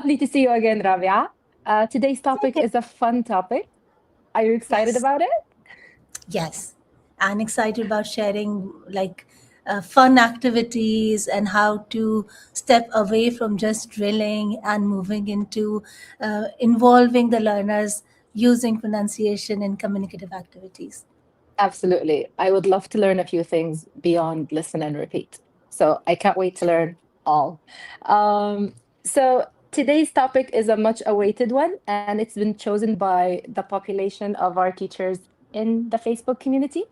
Lovely to see you again, Rabia. Today's topic is a fun topic. Are you excited Yes, about it? yes. And excited about sharing fun activities and how to step away from just drilling and moving into involving the learners using pronunciation in communicative activities. Absolutely. I would love to learn a few things beyond listen and repeat. So I can't wait to learn all. So today's topic is a much awaited one, and it's been chosen by the population of our teachers in the Facebook community.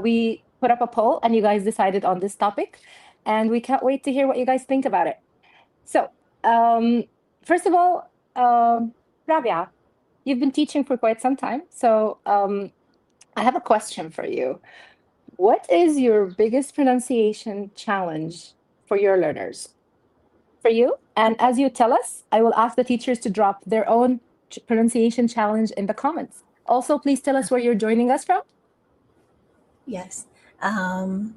We put up a poll, and you guys decided on this topic, and we can't wait to hear what you guys think about it. So, um, first of all, Rabia, you've been teaching for quite some time. So, I have a question for you. What is your biggest pronunciation challenge for your learners? For you? And as you tell us, I will ask the teachers to drop their own pronunciation challenge in the comments. Also, please tell us where you're joining us from. Yes.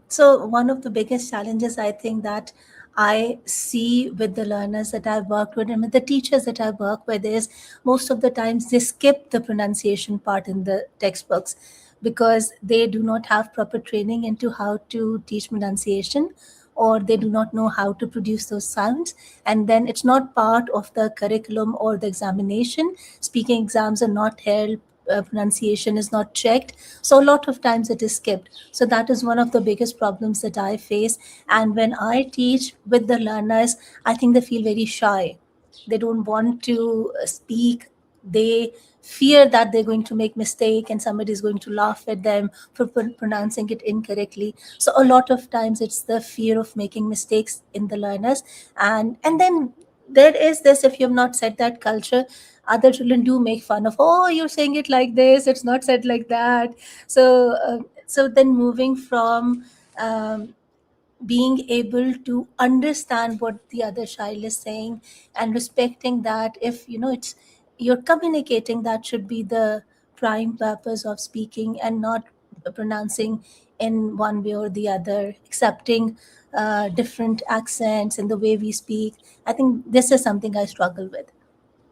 So one of the biggest challenges I think that I see with the learners that I've worked with and with the teachers that I work with is most of the times they skip the pronunciation part in the textbooks because they do not have proper training into how to teach pronunciation, or they do not know how to produce those sounds, and then it's not part of the curriculum or the examination. Speaking exams are not held, pronunciation is not checked, so a lot of times it is skipped. So that is one of the biggest problems that I face. And when I teach with the learners, I think they feel very shy. They don't want to speak. They fear that they're going to make mistake and somebody is going to laugh at them for pronouncing it incorrectly. So a lot of times it's the fear of making mistakes in the learners. And then there is this, if you have not said that culture, other children do make fun of, oh, you're saying it like this, it's not said like that. So then moving from um, being able to understand what the other child is saying and respecting that, if you know it's you're communicating, that should be the prime purpose of speaking, and not pronouncing in one way or the other, accepting different accents in the way we speak. I think this is something I struggle with.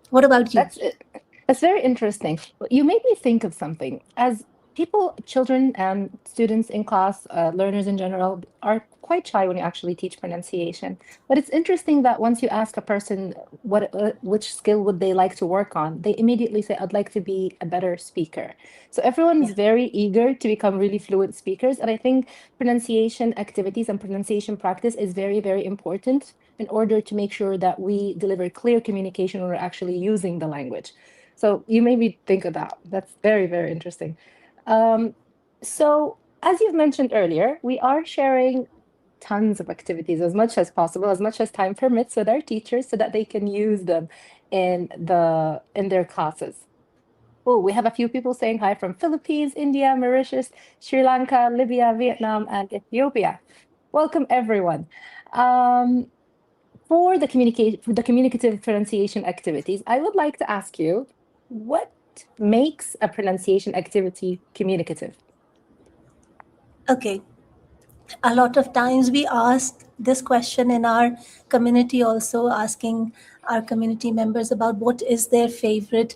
What about you? That's it. That's very interesting. You made me think of something. As people, children, and students in class, learners in general, are quite shy when you actually teach pronunciation. But it's interesting that once you ask a person which skill would they like to work on, they immediately say, "I'd like to be a better speaker." So everyone's Yeah. very eager to become really fluent speakers, and I think pronunciation activities and pronunciation practice is very, very important in order to make sure that we deliver clear communication when we're actually using the language. So you made me think of that. That's very, very interesting. Um, so, as you've mentioned earlier, we are sharing tons of activities as much as possible, as much as time permits, with our teachers so that they can use them in their classes. Oh, we have a few people saying hi from Philippines, India, Mauritius, Sri Lanka, Libya, Vietnam, and Ethiopia. Welcome, everyone. Um, for the communicative pronunciation activities, I would like to ask you, what makes a pronunciation activity communicative? Okay. A lot of times we ask this question in our community, also asking our community members about what is their favorite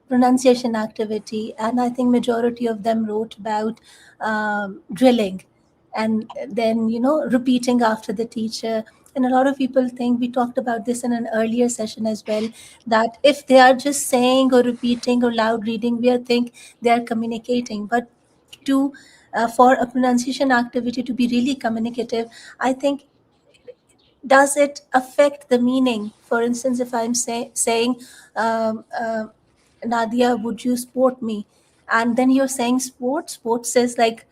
pronunciation activity, and I think majority of them wrote about drilling, and then repeating after the teacher. And a lot of people think, we talked about this in an earlier session as well, that if they are just saying or repeating or loud reading, we think they are communicating. But to for a pronunciation activity to be really communicative, I think, does it affect the meaning? For instance, if I'm saying, um, uh, Nadia, would you sport me? And then you're saying sports says like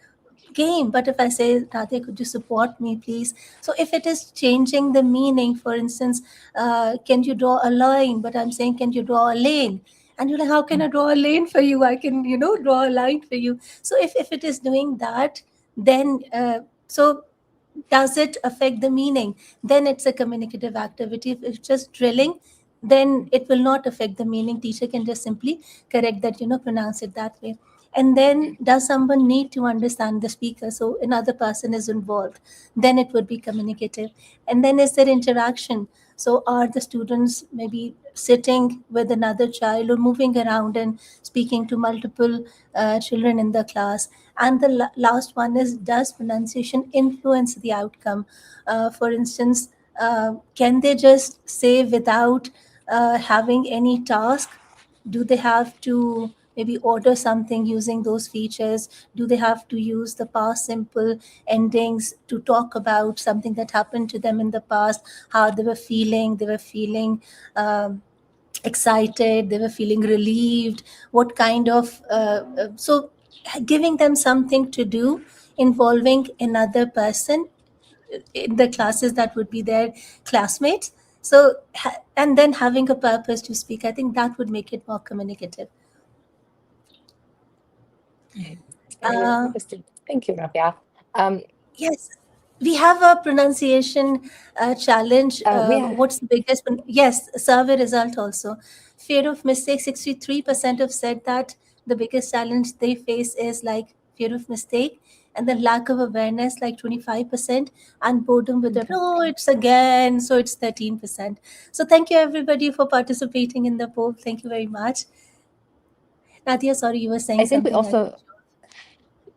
game. But if I say, Nadia, could you support me, please? So if it is changing the meaning, for instance, can you draw a line? But I'm saying, can you draw a lane? And you're like, how can I draw a lane for you? I can, draw a line for you. So if it is doing that, then so does it affect the meaning? Then it's a communicative activity. If it's just drilling, then it will not affect the meaning. Teacher can just simply correct that, pronounce it that way. And then, does someone need to understand the speaker? So another person is involved, then it would be communicative. And then, is there interaction? So are the students maybe sitting with another child or moving around and speaking to multiple children in the class? And the last one is, does pronunciation influence the outcome? For instance, can they just say without having any task? Do they have to maybe order something using those features? Do they have to use the past simple endings to talk about something that happened to them in the past, how they were feeling? They were feeling excited, they were feeling relieved, what kind of so giving them something to do involving another person in the classes that would be their classmates. So and then having a purpose to speak, I think that would make it more communicative. Very, very uh, interesting. Thank you, Rabia. yes, we have a pronunciation challenge. We have, What's the biggest one? Yes, survey result also. Fear of mistake, 63% have said that the biggest challenge they face is like fear of mistake, and then lack of awareness, like 25%, and boredom with the, okay. oh, it's again, so it's 13%. So thank you everybody for participating in the poll. Thank you very much. Nadia, sorry, you were saying I think we something. I also,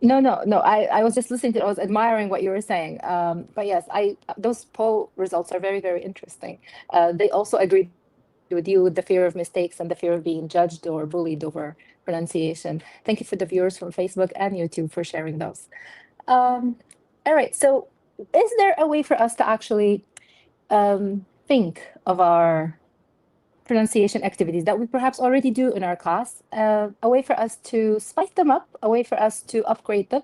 no, no, no. I was just listening to it. I was admiring what you were saying. But yes, those poll results are very, very interesting. They also agreed with you with the fear of mistakes and the fear of being judged or bullied over pronunciation. Thank you for the viewers from Facebook and YouTube for sharing those. Um, all right. So, is there a way for us to actually think of our pronunciation activities that we perhaps already do in our class, a way for us to spice them up, a way for us to upgrade them,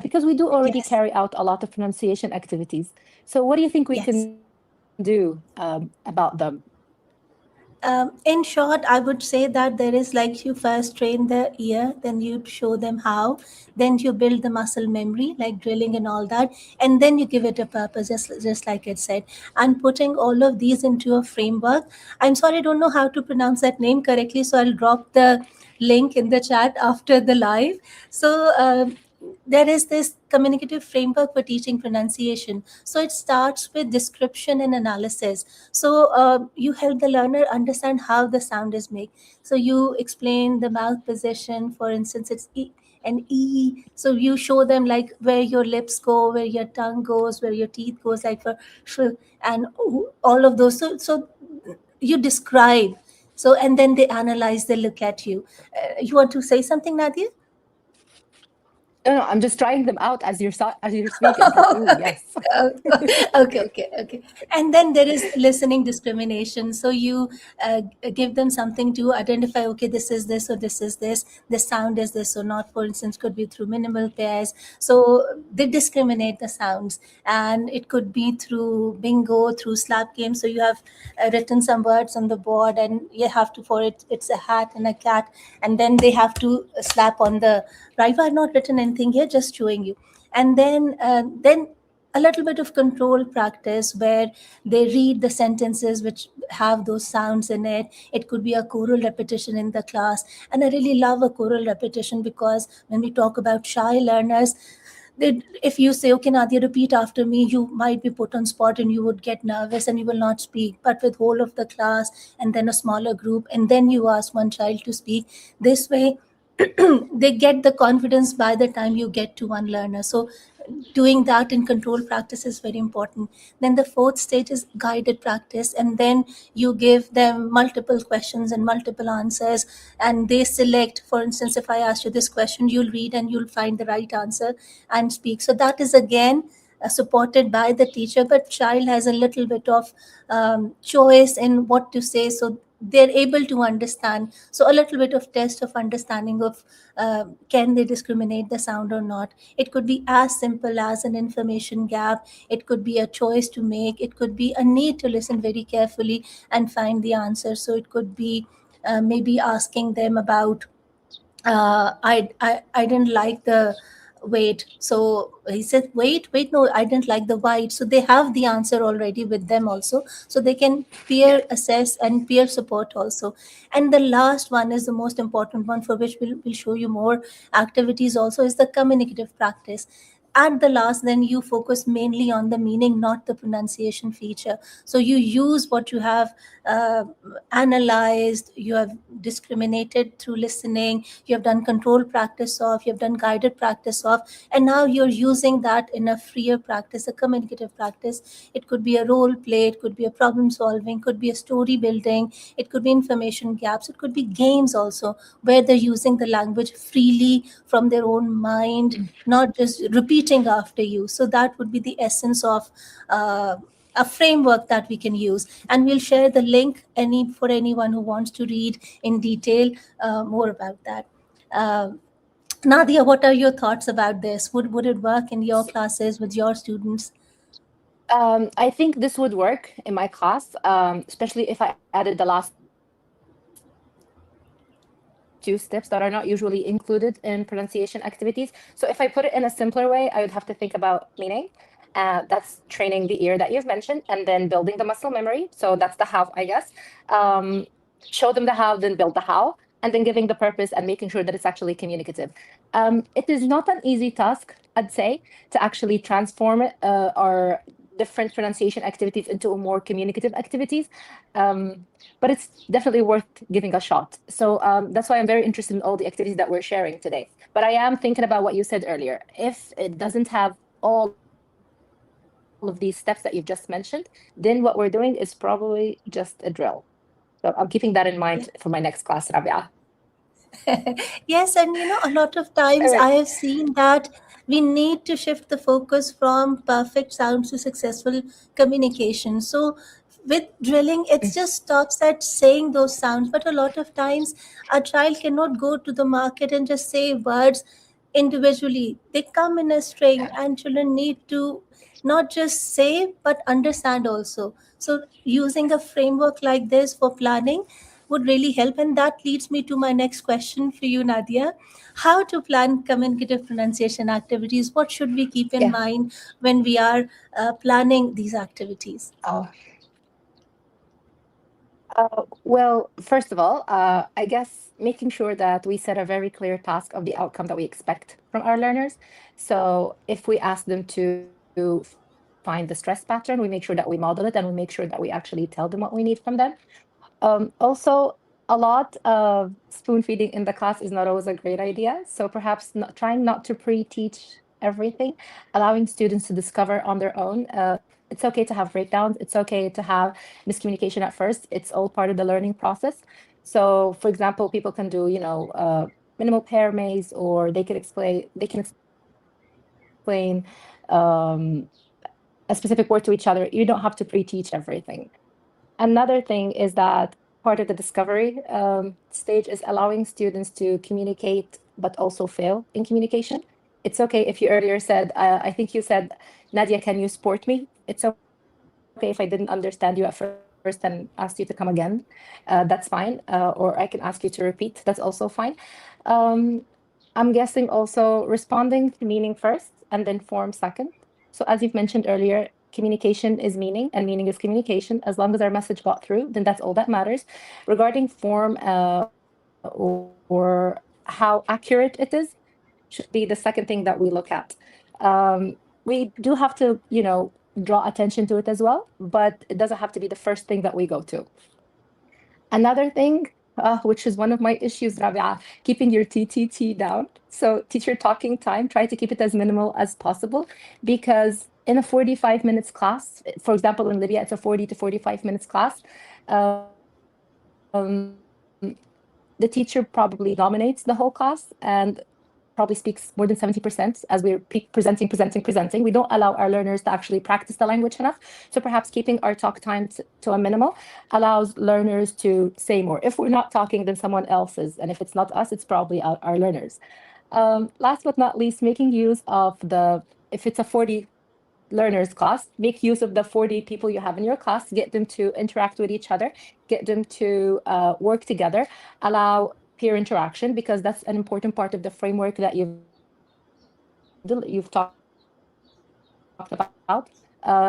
because we do already yes, carry out a lot of pronunciation activities. So, what do you think we can yes. do about them? In short, I would say that there is like, you first train the ear, then you show them how, then you build the muscle memory, like drilling and all that, and then you give it a purpose, just like it said, and putting all of these into a framework. I'm sorry, I don't know how to pronounce that name correctly, so I'll drop the link in the chat after the live. So there is this communicative framework for teaching pronunciation. So it starts with description and analysis. So you help the learner understand how the sound is made. So you explain the mouth position. For instance, it's E and E. So you show them like where your lips go, where your tongue goes, where your teeth goes, like for sh, and all of those. So you describe. So and then they analyze. They look at you. You want to say something, Nadia? No, no, I'm just trying them out as you're speaking. It's like, oh yes. Oh, okay. And then there is listening discrimination. So you give them something to identify, okay, this is this or this is this. The sound is this or not. For instance, could be through minimal pairs. So they discriminate the sounds, and it could be through bingo, through slap games. So you have written some words on the board, and you have to, for it, it's a hat and a cat, and then they have to slap on the right. I've not written anything here, just showing you. And then a little bit of control practice where they read the sentences which have those sounds in it. It could be a choral repetition in the class, and I really love a choral repetition, because when we talk about shy learners, if you say, okay, Nadia, repeat after me, you might be put on spot and you would get nervous and you will not speak. But with whole of the class and then a smaller group, and then you ask one child to speak, this way they get the confidence by the time you get to one learner. So doing that in control practice is very important. Then the fourth stage is guided practice, and then you give them multiple questions and multiple answers, and they select. For instance, if I ask you this question, you'll read and you'll find the right answer and speak. So that is again supported by the teacher, but child has a little bit of choice in what to say, so they're able to understand. So a little bit of test of understanding of can they discriminate the sound or not. It could be as simple as an information gap, it could be a choice to make, it could be a need to listen very carefully and find the answer. So it could be maybe asking them about I didn't like the weight. So he said, wait, no, I didn't like the white. So they have the answer already with them also. So they can peer assess and peer support also. And the last one is the most important one, for which we'll show you more activities also, is the communicative practice. at the last, then you focus mainly on the meaning, not the pronunciation feature. So you use what you have uh, analyzed, you have discriminated through listening, you have done control practice of, you have done guided practice of, and now you're using that in a freer practice, a communicative practice. It could be a role play, it could be a problem solving, could be a story building, it could be information gaps, it could be games also, where they're using the language freely from their own mind, not just repeating after you. So that would be the essence of a framework that we can use, and we'll share the link for anyone who wants to read in detail more about that. Um Nadia, what are your thoughts about this? Would it work in your classes with your students? I think this would work in my class, especially if I added the last 2 steps that are not usually included in pronunciation activities. So if I put it in a simpler way, I would have to think about meaning. That's training the ear that you've mentioned, and then building the muscle memory. So that's the how, I guess. Um, Show them the how, then build the how, and then giving the purpose and making sure that it's actually communicative. It is not an easy task, I'd say, to actually transform it, our different pronunciation activities into a more communicative activities. But it's definitely worth giving a shot. So that's why I'm very interested in all the activities that we're sharing today. But I am thinking about what you said earlier. If it doesn't have all of these steps that you've just mentioned, then what we're doing is probably just a drill. So I'm keeping that in mind for my next class, Rabia. Yes, and a lot of All times right. I have seen that we need to shift the focus from perfect sounds to successful communication. So with drilling, it just stops at saying those sounds, but a lot of times a child cannot go to the market and just say words individually. They come in a string, and children need to not just say but understand also. So using a framework like this for planning would really help. And that leads me to my next question for you, Nadia. How to plan communicative pronunciation activities? What should we keep in Yeah. mind when we are planning these activities? Oh. Well, first of all, I guess making sure that we set a very clear task of the outcome that we expect from our learners. So if we ask them to find the stress pattern, we make sure that we model it, and we make sure that we actually tell them what we need from them. Also, a lot of spoon feeding in the class is not always a great idea. So perhaps trying not to pre-teach everything, allowing students to discover on their own. It's okay to have breakdowns. It's okay to have miscommunication at first. It's all part of the learning process. So, for example, people can do, minimal pair maze, or they can explain a specific word to each other. You don't have to pre-teach everything. Another thing is that part of the discovery stage is allowing students to communicate, but also fail in communication. It's okay if you earlier said, I think you said, Nadia, can you support me? It's okay if I didn't understand you at first and asked you to come again. That's fine. Or I can ask you to repeat. That's also fine. Um, I'm guessing also responding to meaning first and then form second. So as you've mentioned earlier, communication is meaning and meaning is communication. As long as our message got through, then that's all that matters. Regarding form or how accurate it is, should be the second thing that we look at. We do have to, draw attention to it as well, but it doesn't have to be the first thing that we go to. Another thing, which is one of my issues, Rabia, keeping your TTT down. So teacher talking time, try to keep it as minimal as possible, because in a 45 minutes class, for example, in Libya, it's a 40 to 45 minutes class. The teacher probably dominates the whole class and probably speaks more than 70% as we're presenting. We don't allow our learners to actually practice the language enough. So perhaps keeping our talk time to a minimal allows learners to say more. If we're not talking, then someone else is. And if it's not us, it's probably our learners. Last but not least, making use of if it's a 40 learners class, make use of the 40 people you have in your class, get them to interact with each other, get them to work together, allow peer interaction, because that's an important part of the framework that you've talked about.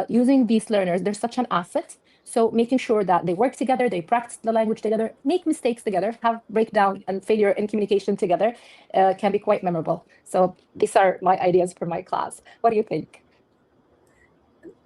Using these learners, they're such an asset. So making sure that they work together, they practice the language together, make mistakes together, have breakdown and failure in communication together, can be quite memorable. So these are my ideas for my class. What do you think?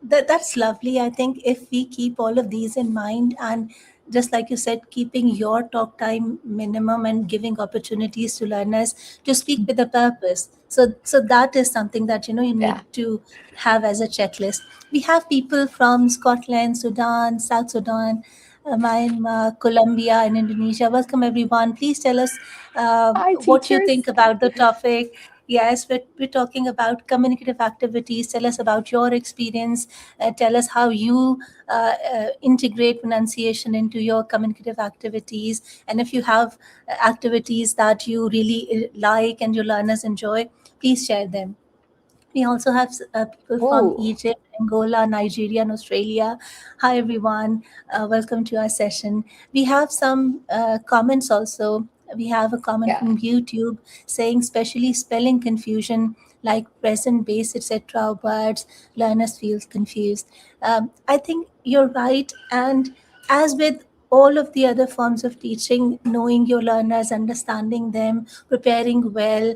That's lovely. I think if we keep all of these in mind, and just like you said, keeping your talk time minimum and giving opportunities to learners to speak with a purpose. So that is something that you need Yeah. to have as a checklist. We have people from Scotland, Sudan, South Sudan, Myanmar, Colombia, and Indonesia. Welcome, everyone. Please tell us Hi, what you think teachers. about the topic. Yes, we're talking about communicative activities. Tell us about your experience. Tell us how you integrate pronunciation into your communicative activities. And if you have activities that you really like and your learners enjoy, please share them. We also have people from Oh, Egypt, Angola, Nigeria, and Australia. Hi, everyone. Welcome to our session. We have some comments also. We have a comment yeah. from YouTube saying, especially spelling confusion like present base, etc. words, learners feel confused. I think you're right. And as with all of the other forms of teaching, knowing your learners, understanding them, preparing well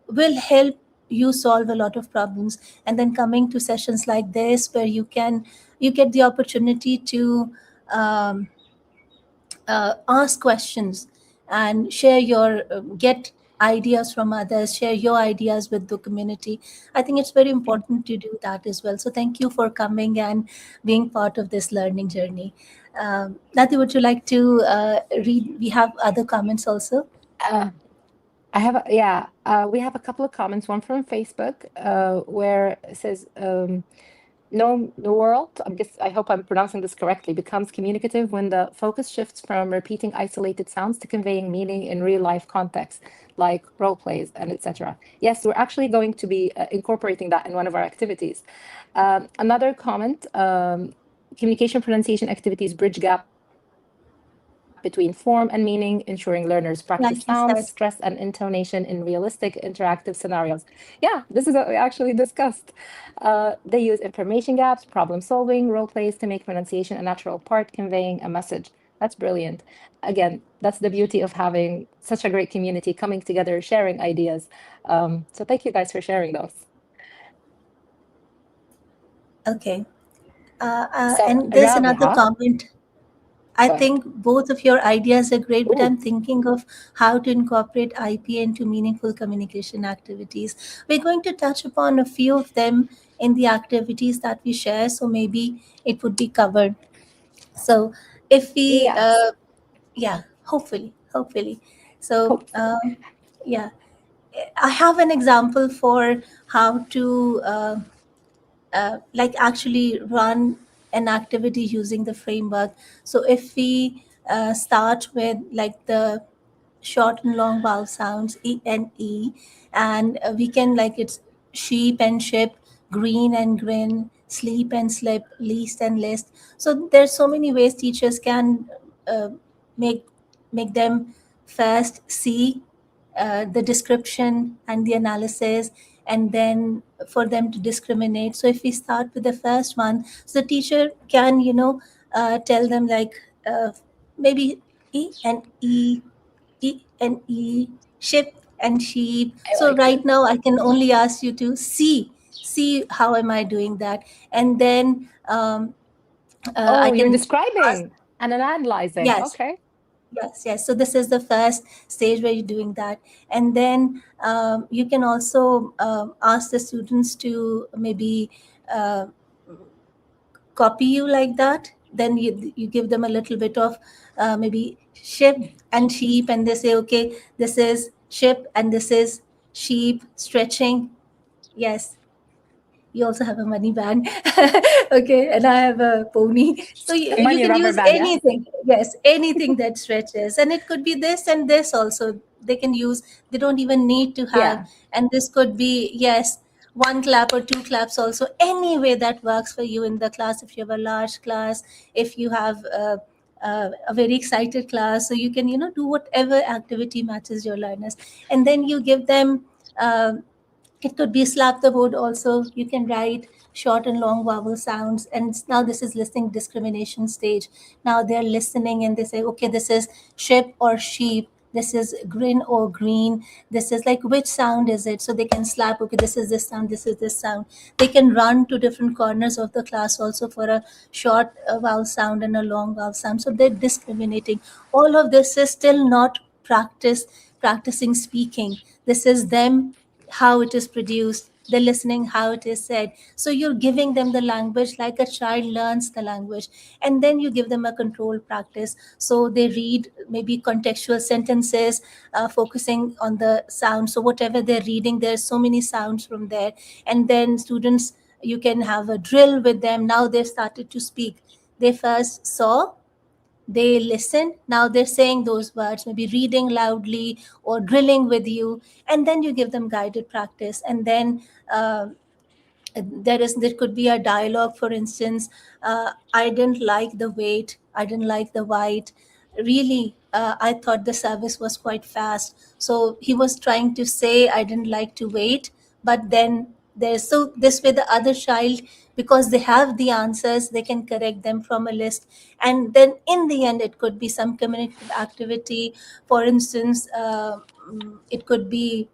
will help you solve a lot of problems. And then coming to sessions like this where you get the opportunity to um, ask questions and share your get ideas from others, share your ideas with the community. I think it's very important to do that as well. So thank you for coming and being part of this learning journey. Nati, would you like to read? We have other comments also. Uh, we have a couple of comments. One from Facebook, where it says, "No, the world. I hope I'm pronouncing this correctly. Becomes communicative when the focus shifts from repeating isolated sounds to conveying meaning in real life context, like role plays and etc." Yes, we're actually going to be incorporating that in one of our activities. Another comment. Communication pronunciation activities bridge gap between form and meaning, ensuring learners practice sounds, stress, and Like you intonation said. in realistic interactive scenarios. Yeah, this is what we actually discussed. They use information gaps, problem solving, role plays to make pronunciation a natural part, conveying a message. That's brilliant. Again, that's the beauty of having such a great community coming together, sharing ideas. So thank you guys for sharing those. Okay. So, And there's another Rabia, comment. I go ahead. think both of your ideas are great, but Ooh, I'm thinking of how to incorporate IP into meaningful communication activities. We're going to touch upon a few of them in the activities that we share, so maybe it would be covered. So, if we, yes, yeah, hopefully. So, hopefully. yeah, I have an example for how to like actually run an activity using the framework. So if we start with like the short and long vowel sounds E, and we can like it's sheep and ship, green and grin, sleep and slip, least and list. So there's so many ways teachers can uh, make make them first see the description and the analysis, and then for them to discriminate. So if we start with the first one, so the teacher can tell them like maybe E and E, ship and sheep. I So like right it. now I can only ask you to see how am I doing that, and then I Oh, you're can ask. describing and then analyzing. Yes, Okay. yes. So this is the first stage where you're doing that, and then you can also ask the students to maybe uh, copy you like that. Then you give them a little bit of maybe ship and sheep, and they say, okay, this is ship and this is sheep stretching. Yes, you also have a money band. Okay, and I have a pony. So you Money can rubber use band, yes. anything. Yes, anything that stretches, and it could be this and this also. They can use. They don't even need to have. Yeah. And this could be, yes, one clap or two claps also. Any way that works for you in the class. If you have a large class, if you have a very excited class, so you can do whatever activity matches your learners, and then you give them. It could be slap the board also. You can write short and long vowel sounds. And now this is listening discrimination stage. Now they're listening and they say, okay, this is ship or sheep. This is grin or green. This is like, which sound is it? So they can slap, okay, this is this sound, this is this sound. They can run to different corners of the class also for a short vowel sound and a long vowel sound. So they're discriminating. All of this is still not practicing speaking. This is them, how it is produced, they're listening how it is said. So you're giving them the language like a child learns the language, and then you give them a controlled practice. So they read maybe contextual sentences, focusing on the sound. So whatever they're reading, there's so many sounds from there. And then students, you can have a drill with them. Now they've started to speak. They first saw, they listen, now they're saying those words, maybe reading loudly or drilling with you. And then you give them guided practice. And then there could be a dialogue, for instance. I didn't like the wait, I didn't like the white. Really, I thought the service was quite fast. So he was trying to say, I didn't like to wait. But then there's, so this way the other child, because they have the answers, they can correct them from a list. And then in the end, it could be some communicative activity. For instance, it could be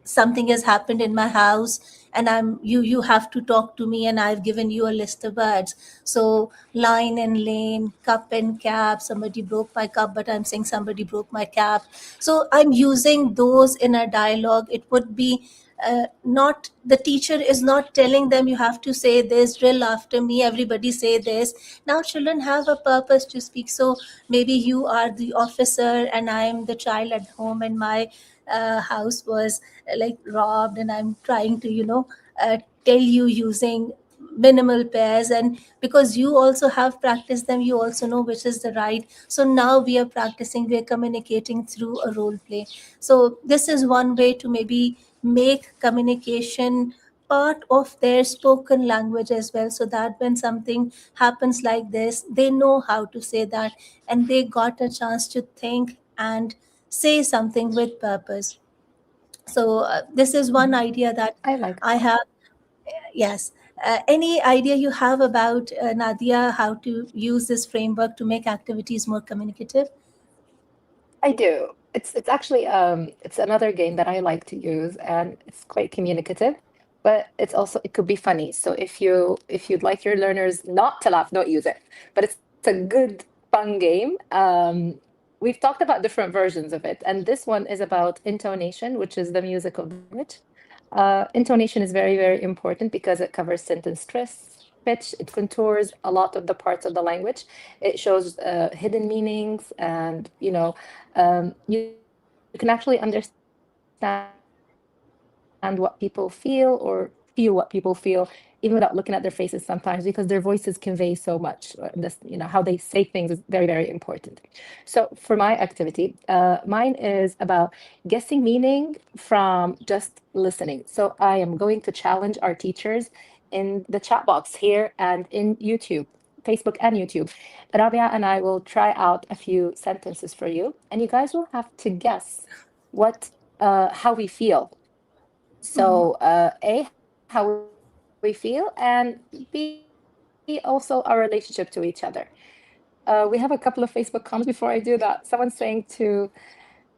something has happened in my house, and you have to talk to me, and I've given you a list of words. So line and lane, cup and cap, somebody broke my cup, but I'm saying somebody broke my cap. So I'm using those in a dialogue. It would be not, the teacher is not telling them you have to say this, drill after me, everybody say this. Now children have a purpose to speak. So maybe you are the officer and I am the child at home, and my house was like robbed, and I'm trying to, tell you using minimal pairs. And because you also have practiced them, you also know which is the right. So now we are practicing, we are communicating through a role play. So this is one way to maybe make communication part of their spoken language as well, so that when something happens like this, they know how to say that, and they got a chance to think and say something with purpose. So this is one idea that I like I that. have. Yes. Any idea you have about, Nadia, how to use this framework to make activities more communicative? I do. It's actually it's another game that I like to use, and it's quite communicative, but it's also it could be funny. So if you'd like your learners not to laugh, don't use it. But it's a good fun game. We've talked about different versions of it, and this one is about intonation, which is the music of the language. Intonation is very, very important because it covers sentence stress, pitch, it contours a lot of the parts of the language. It shows hidden meanings, and you can actually understand what people feel or feel what people feel, even without looking at their faces sometimes, because their voices convey so much. How they say things is very, very important. So for my activity, mine is about guessing meaning from just listening. So I am going to challenge our teachers in the chat box here and in YouTube, Facebook and YouTube. Rabia and I will try out a few sentences for you, and you guys will have to guess what how we feel. So A, how we feel, and B, also our relationship to each other. We have a couple of Facebook comments before I do that. Someone's saying to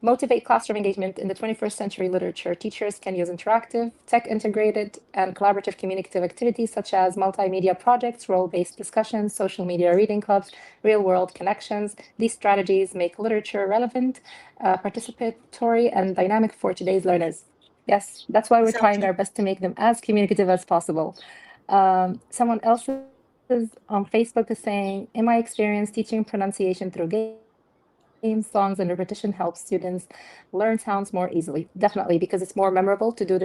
motivate classroom engagement in the 21st century literature. Teachers can use interactive, tech-integrated, and collaborative communicative activities such as multimedia projects, role-based discussions, social media reading clubs, real-world connections. These strategies make literature relevant, participatory, and dynamic for today's learners. Yes, that's why we're trying Exactly. our best to make them as communicative as possible. Someone else is on Facebook is saying, in my experience, teaching pronunciation through games, songs, and repetition helps students learn sounds more easily. Definitely, because it's more memorable to do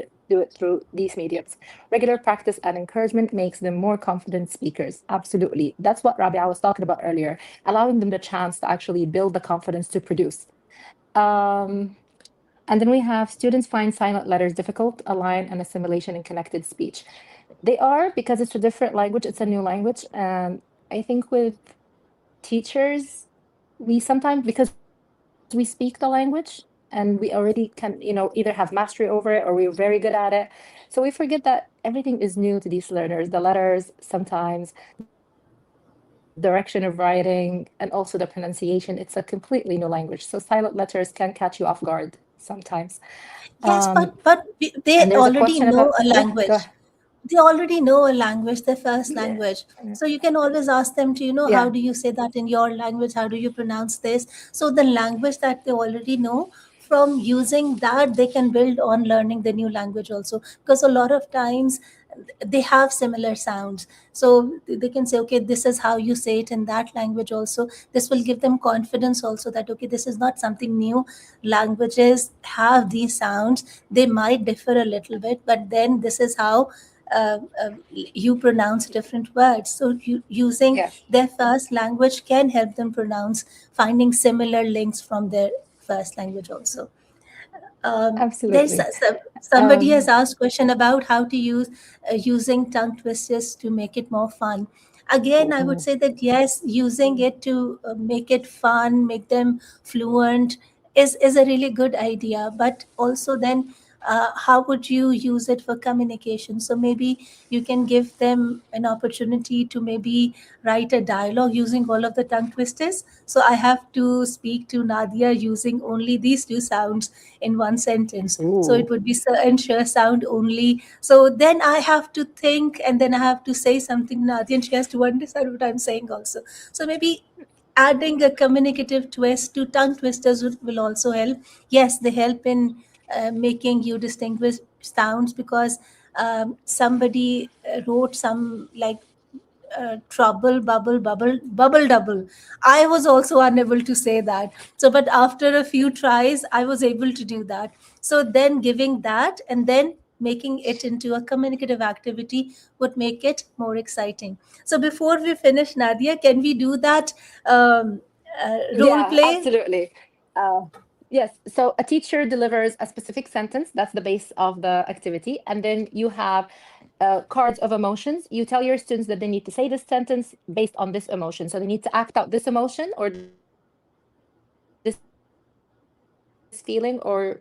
it through these mediums. Regular practice and encouragement makes them more confident speakers. Absolutely. That's what Rabia was talking about earlier, allowing them the chance to actually build the confidence to produce. Um, and then we have students find silent letters difficult, align, and assimilation in connected speech. They are because it's a different language, it's a new language. And I think with teachers, we sometimes, because we speak the language, and we already can, either have mastery over it or we're very good at it. So we forget that everything is new to these learners, the letters sometimes, direction of writing, and also the pronunciation. It's a completely new language. So silent letters can catch you off guard sometimes. Yes, Um, but they and there's a already question know about, a yeah, go language. ahead. They already know a language, their first Yeah. language. So you can always ask them to, how Yeah. do you say that in your language? How do you pronounce this? So the language that they already know, from using that, they can build on learning the new language also. Because a lot of times they have similar sounds. So they can say, okay, this is how you say it in that language also. This will give them confidence also that, okay, this is not something new. Languages have these sounds. They might differ a little bit, but then this is how you pronounce different words. So using Yes, their first language can help them pronounce, finding similar links from their first language also. There's absolutely. somebody has Um, asked question about how to use using tongue twisters to make it more fun. Again, I would Ooh. say that yes, using it to make it fun, make them fluent is a really good idea. But also then, how would you use it for communication? So maybe you can give them an opportunity to maybe write a dialogue using all of the tongue twisters. So I have to speak to Nadia using only these two sounds in one sentence. So it Ooh. would be sir and sure sound only. So then I have to think, and then I have to say something, Nadia, and she has to understand what I'm saying also. So maybe adding a communicative twist to tongue twisters will also help. Yes, they help in making you distinguish sounds, because somebody wrote some like trouble, bubble, bubble, bubble, double. I was also unable to say that. So, but after a few tries, I was able to do that. So then giving that and then making it into a communicative activity would make it more exciting. So before we finish, Nadia, can we do that role Yeah, play? absolutely. Uh, yes. So a teacher delivers a specific sentence. That's the base of the activity. And then you have cards of emotions. You tell your students that they need to say this sentence based on this emotion. So they need to act out this emotion or this feeling, or,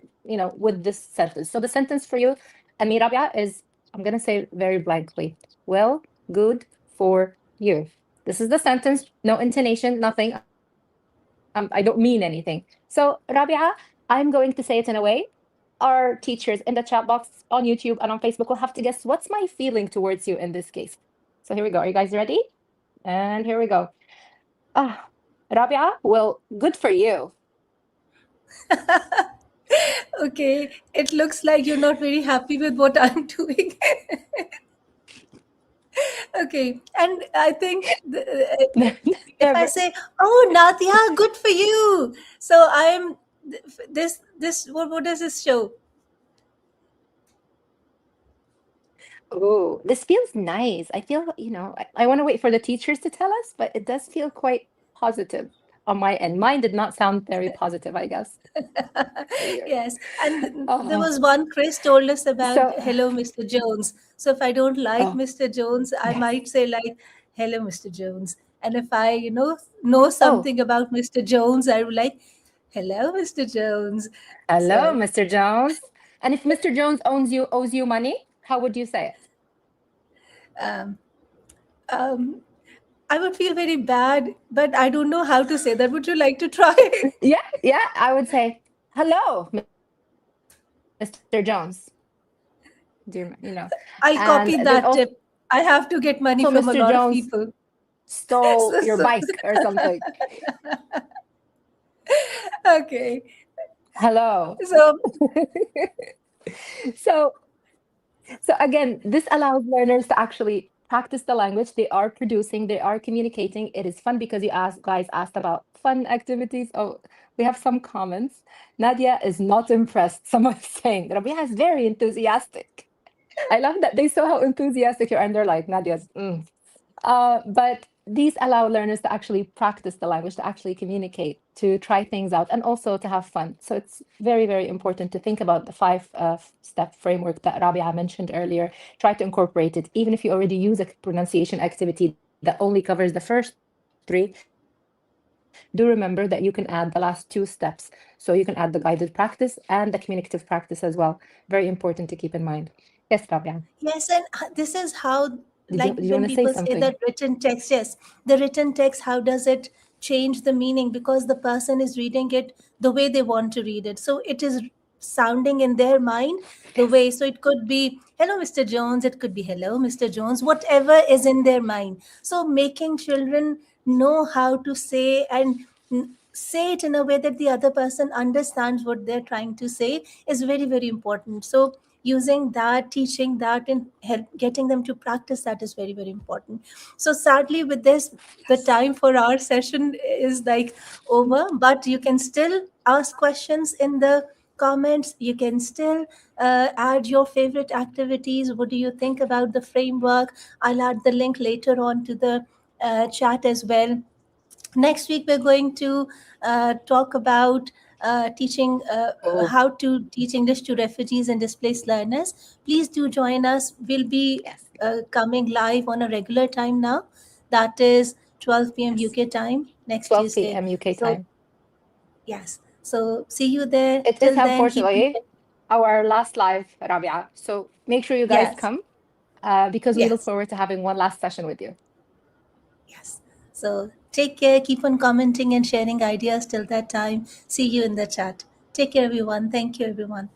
with this sentence. So the sentence for you and me, Rabia, is, I'm going to say very blankly, well, good for you. This is the sentence, no intonation, nothing. I don't mean anything. So, Rabia, I'm going to say it in a way. Our teachers in the chat box on YouTube and on Facebook will have to guess what's my feeling towards you in this case. So here we go. Are you guys ready? And here we go. Rabia, well, good for you. Okay, it looks like you're not very happy with what I'm doing. Okay, and I think if I Never. say, "Oh, Nadia, good for you," so I'm this. What does this show? Oh, this feels nice. I feel, I want to wait for the teachers to tell us, but it does feel quite positive on my end. Mine did not sound very positive, I guess. Weird. Yes, and there Uh, was one Chris told us about so, "Hello, Mr. Jones." So if I don't like oh, Mr. Jones, I yes. might say like "Hello, Mr. Jones," and if I know Oh, something about Mr. Jones, I would like "Hello, Mr. Jones." hello, So Mr. Jones. And if Mr. Jones owes you money, how would you say it? um, um, I would feel very bad, but I don't know how to say that. Would you like to try? Yeah, yeah, I would say, hello, Mr. Jones. And I'll then copy also, that tip. Mr. Jones I have to get money from a lot of stole your people. bike or something. So, so okay. Hello. So So, so again, this allows learners to actually practice the language they are producing, they are communicating. It is fun because guys asked about fun activities. Oh, we have some comments. Nadia is not impressed. Someone is saying Rabia is very enthusiastic. I love that they saw how enthusiastic you are, and they're like, Nadia's. But these allow learners to actually practice the language, to actually communicate, to try things out, and also to have fun. So it's very, very important to think about the five-step framework that Rabia mentioned earlier. Try to incorporate it, even if you already use a pronunciation activity that only covers the first three. Try to incorporate the last three. Do remember that you can add the last two steps. So you can add the guided practice and the communicative practice as well. Very important to keep in mind. Yes, Rabia. Yes, and this is how, like Do you when want to say people say something? that written text, yes, the written text, how does it change the meaning? Because the person is reading it the way they want to read it. So it is sounding in their mind the Yes. way. So it could be, hello, Mr. Jones, it could be, hello, Mr. Jones, whatever is in their mind. So making children know how to say and say it in a way that the other person understands what they're trying to say is very, very important. So using that, teaching that, and help getting them to practice that is very, very important. So sadly, with this, the Yes. time for our session is like over, but you can still ask questions in the comments. You can still add your favorite activities. What do you think about the framework? I'll add the link later on to the chat as well. Next week, we're going to talk about teaching Oh, how to teach English to refugees and displaced learners. Please do join us. We'll be yes. coming live on a regular time now. That is 12 p.m. Yes. UK time next 12 Tuesday. p.m. UK So, time. yes. So, see you there. It is Till then, keep. unfortunately our last live, Rabia. So make sure you guys Yes. come because we look Yes. forward to having one last session with you. Yes. So, take care. Keep on commenting and sharing ideas till that time. See you in the chat. Take care, everyone. Thank you, everyone.